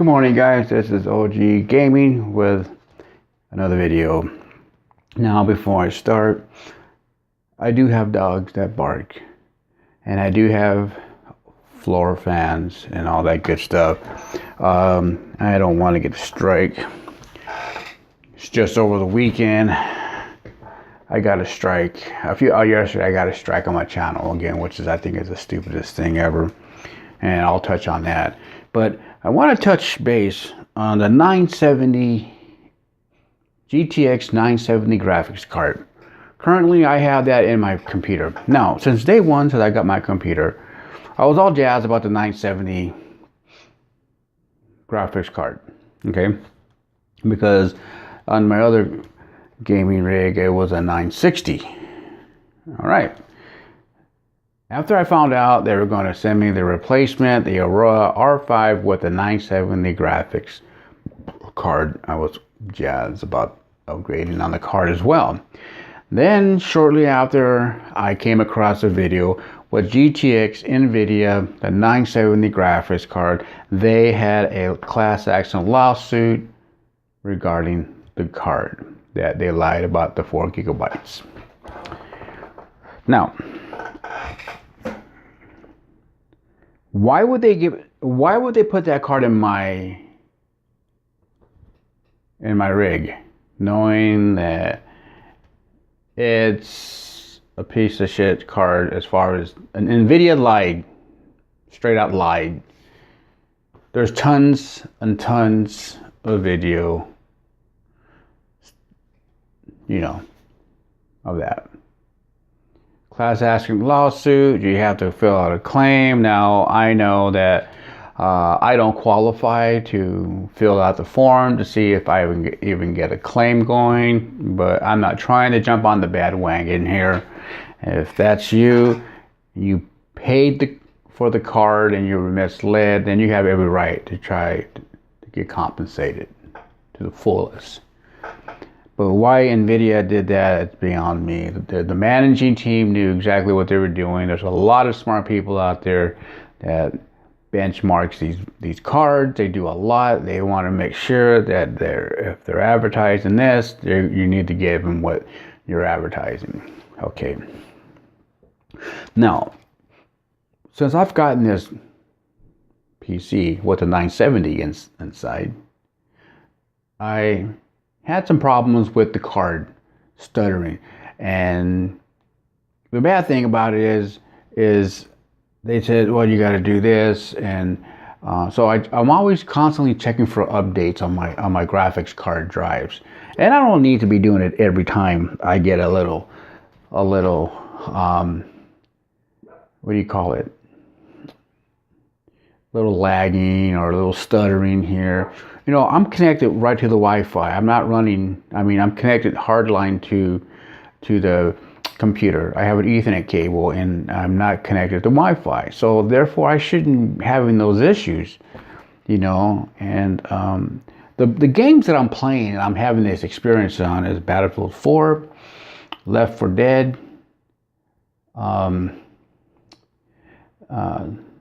Good morning, guys. This is OG Gaming with another video. Now, before I start, I do have dogs that bark, and I do have floor fans and all that good stuff. I don't want to get a strike. It's just over the weekend I got a strike. Yesterday I got a strike on my channel again, which is, I think, is the stupidest thing ever, and I'll touch on that. But I want to touch base on the 970 GTX 970 graphics card. Currently, I have that in my computer. Now, since day one, since I got my computer, I was all jazzed about the 970 graphics card, okay? Because on my other gaming rig, it was a 960. All right. After I found out they were going to send me the replacement, the Aurora R5 with the 970 graphics card, I was jazzed about upgrading on the card as well. Then shortly after, I came across a video with GTX Nvidia, the 970 graphics card. They had a class action lawsuit regarding the card, that they lied about the 4 gigabytes. Now, why would they put that card in my rig, knowing that it's a piece of shit card? As far as Nvidia lied, straight out lied. There's tons and tons of video, of that. Class action lawsuit, you have to fill out a claim. Now, I know that I don't qualify to fill out the form to see if I even get a claim going, but I'm not trying to jump on the bandwagon here. If that's you paid for the card and you were misled, then you have every right to try to get compensated to the fullest. But why Nvidia did that, it's beyond me. The managing team knew exactly what they were doing. There's a lot of smart people out there that benchmarks these cards. They do a lot. They want to make sure that if they're advertising this, you need to give them what you're advertising. Okay. Now, since I've gotten this PC with a 970 inside, I had some problems with the card stuttering, and the bad thing about it is they said, well, you got to do this, and so I'm always constantly checking for updates on my graphics card drives, and I don't need to be doing it every time I get a little what do you call it? Little lagging or a little stuttering here. I'm connected right to the Wi-Fi. I'm connected hardline to the computer. I have an Ethernet cable, and I'm not connected to Wi-Fi. So therefore, I shouldn't be having those issues, And the games that I'm playing and I'm having this experience on is Battlefield 4, Left 4 Dead,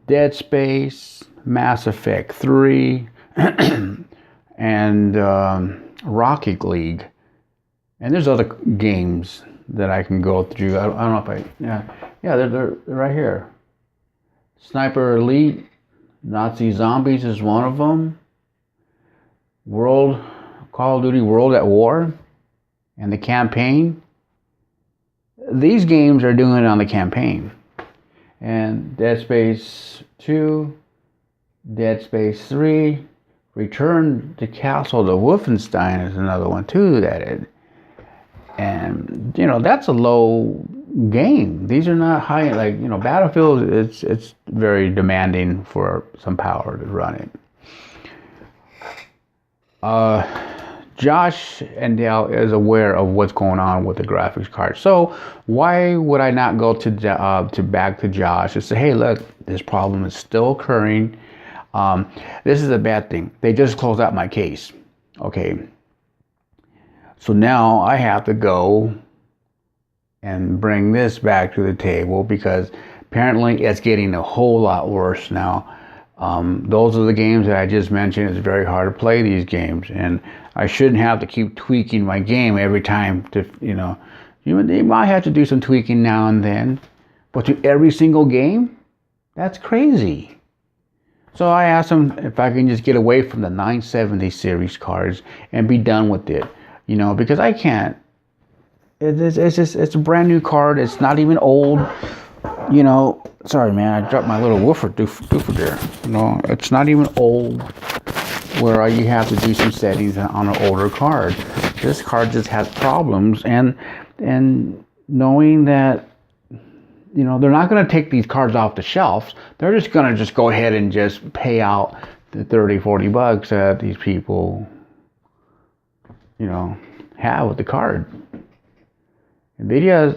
Dead Space, Mass Effect 3, and Rocket League, and there's other games that I can go through. I don't know if they're right here. Sniper Elite, Nazi Zombies is one of them. Call of Duty World at War, and the campaign. These games are doing it on the campaign, and Dead Space 2, Dead Space 3. Return to Castle the Wolfenstein is another one too and that's a low game. These are not high, Battlefield. It's very demanding for some power to run it. Josh and Dale is aware of what's going on with the graphics card. So why would I not go to back to Josh and say, hey, look, this problem is still occurring. This is a bad thing. They just closed out my case. Okay. So now I have to go and bring this back to the table because apparently it's getting a whole lot worse now. Those are the games that I just mentioned. It's very hard to play these games, and I shouldn't have to keep tweaking my game every time to, they might have to do some tweaking now and then, but to every single game, that's crazy. So I asked them if I can just get away from the 970 series cards and be done with it, because I can't. It's a brand new card. It's not even old. Sorry, man, I dropped my little woofer doofer there. It's not even old where you have to do some settings on an older card. This card just has problems, and knowing that, they're not going to take these cards off the shelves. They're just going to go ahead and just pay out the $30-40 that these people, have with the card. Nvidia,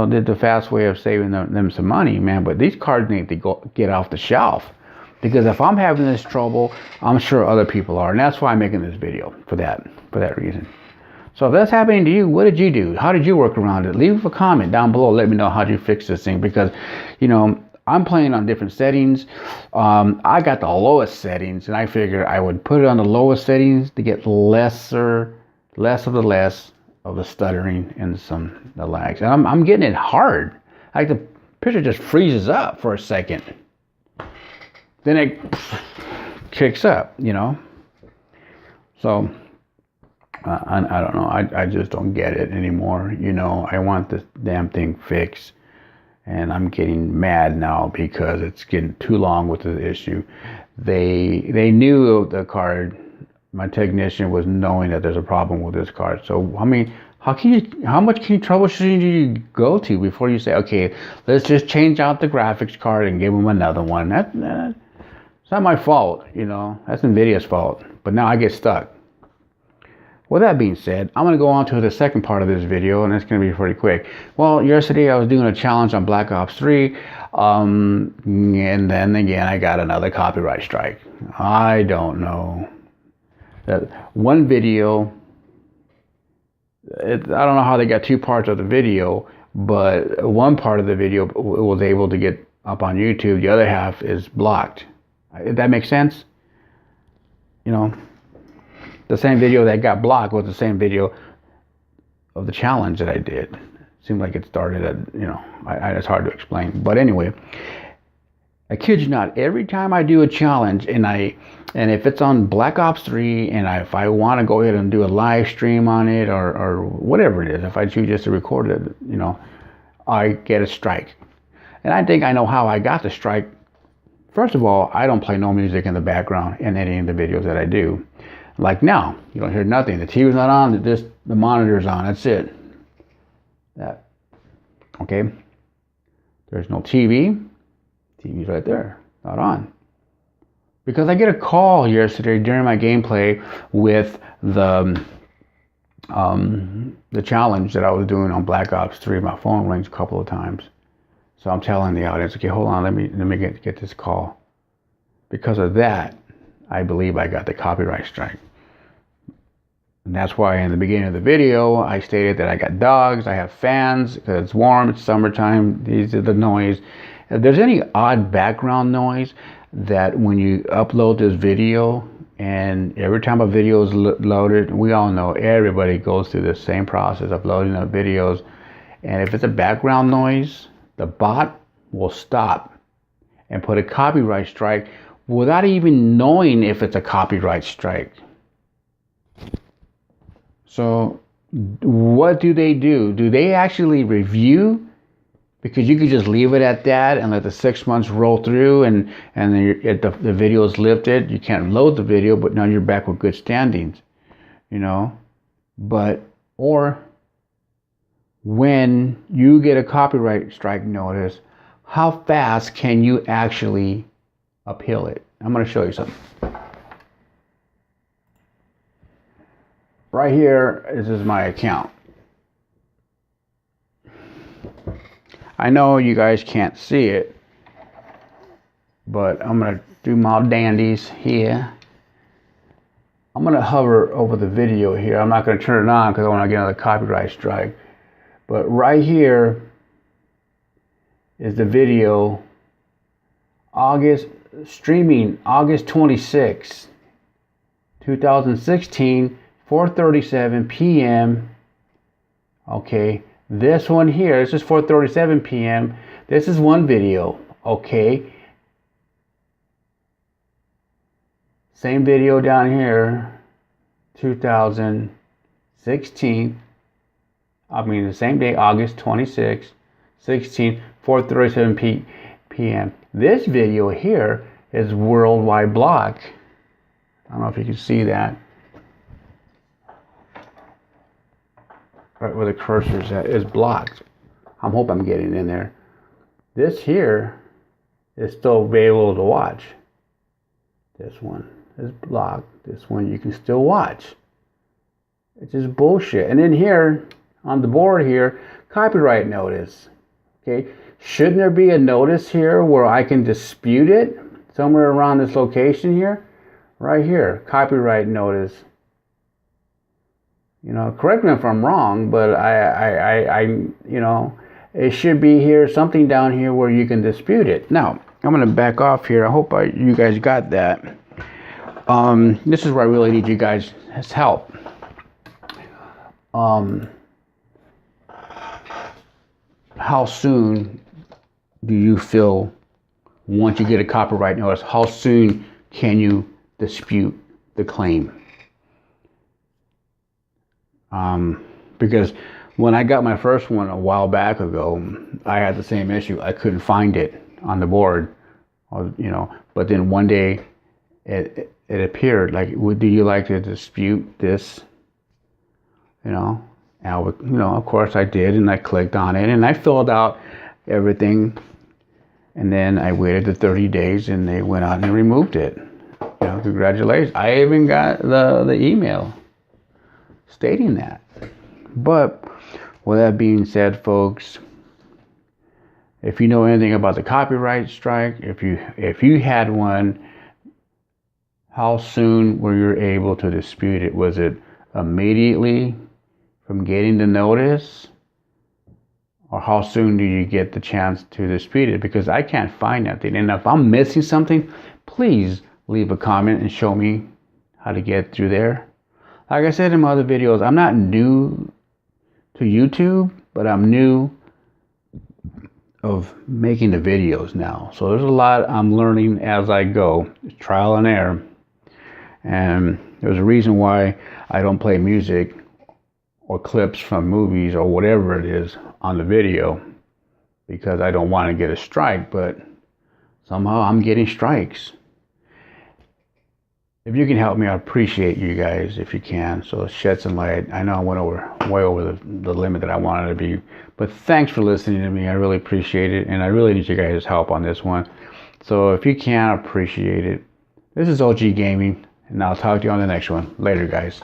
did the fast way of saving them some money, man. But these cards need to get off the shelf, because if I'm having this trouble, I'm sure other people are, and that's why I'm making this video for that reason. So if that's happening to you, what did you do? How did you work around it? Leave a comment down below. Let me know how you fix this thing, because I'm playing on different settings. I got the lowest settings, and I figured I would put it on the lowest settings to get less of the stuttering and the lags. And I'm getting it hard. Like the picture just freezes up for a second. Then it kicks up, So I don't know. I just don't get it anymore. I want this damn thing fixed. And I'm getting mad now because it's getting too long with the issue. They knew the card. My technician was knowing that there's a problem with this card. So, how much can you troubleshooting do you go to before you say, okay, let's just change out the graphics card and give them another one? It's not my fault, That's Nvidia's fault. But now I get stuck. With that being said, I'm going to go on to the second part of this video, and it's going to be pretty quick. Well, yesterday I was doing a challenge on Black Ops 3, and then again I got another copyright strike. I don't know. That one video, I don't know how they got two parts of the video, but one part of the video was able to get up on YouTube. The other half is blocked. If that makes sense? The same video that got blocked was the same video of the challenge that I did. Seemed like it started at, it's hard to explain. But anyway, I kid you not, every time I do a challenge and if it's on Black Ops 3 and if I want to go ahead and do a live stream on it or whatever it is, if I choose just to record it, I get a strike. And I think I know how I got the strike. First of all, I don't play no music in the background in any of the videos that I do. Like now, you don't hear nothing. The TV's not on, the monitor's on, that's it. Okay? There's no TV. TV's right there, not on. Because I get a call yesterday during my gameplay with the challenge that I was doing on Black Ops 3. My phone rings a couple of times. So I'm telling the audience, okay, hold on, let me get this call. Because of that, I believe I got the copyright strike. And that's why in the beginning of the video, I stated that I got dogs, I have fans, because it's warm, it's summertime, these are the noise. If there's any odd background noise that when you upload this video, and every time a video is loaded, we all know everybody goes through the same process of loading up videos. And if it's a background noise, the bot will stop and put a copyright strike without even knowing if it's a copyright strike. So what do? Do they actually review? Because you could just leave it at that and let the 6 months roll through and the video is lifted. You can't load the video, but now you're back with good standings, or when you get a copyright strike notice, how fast can you actually appeal it? I'm going to show you something. Right here, this is my account. I know you guys can't see it, but I'm going to do my dandies here. I'm going to hover over the video here. I'm not going to turn it on because I want to get another copyright strike. But right here is the video, August streaming August 26, 2016, 4:37 p.m. Okay, this one here, this is 4:37 p.m. This is one video. Okay, same video down here, 2016. I mean the same day, August 26, 16, 4:37 p.m. This video here is worldwide block. I don't know if you can see that. Right where the cursor is at is blocked. I hope I'm getting in there. This here is still available to watch. This one is blocked. This one you can still watch. It's just bullshit. And then here on the board here, copyright notice. Okay, shouldn't there be a notice here where I can dispute it? Somewhere around this location here, right here, copyright notice. You know, correct me if I'm wrong, but I you know, it should be here, something down here where you can dispute it. Now, I'm gonna back off here. I hope you guys got that. This is where I really need you guys' help. How soon do you feel once you get a copyright notice? How soon can you dispute the claim? Because when I got my first one a while back ago, I had the same issue. I couldn't find it on the board, you know. But then one day, it appeared like, do you like to dispute this? You know, and I would, you know, of course I did, and I clicked on it, and I filled out everything, and then I waited the 30 days, and they went out and removed it. You know, congratulations! I even got the email stating that. But with that being said, folks, if you know anything about the copyright strike, if you had one, how soon were you able to dispute it? Was it immediately from getting the notice, or how soon do you get the chance to dispute it? Because I can't find nothing, and if I'm missing something, please leave a comment and show me how to get through there. Like I said in my other videos, I'm not new to YouTube, but I'm new of making the videos now. So there's a lot I'm learning as I go, trial and error. And there's a reason why I don't play music or clips from movies or whatever it is on the video, because I don't want to get a strike, but somehow I'm getting strikes. If you can help me, I appreciate you guys if you can. So shed some light. I know I went way over the limit that I wanted to be, but thanks for listening to me. I really appreciate it, and I really need you guys' help on this one. So if you can, I appreciate it. This is OG Gaming, and I'll talk to you on the next one. Later, guys.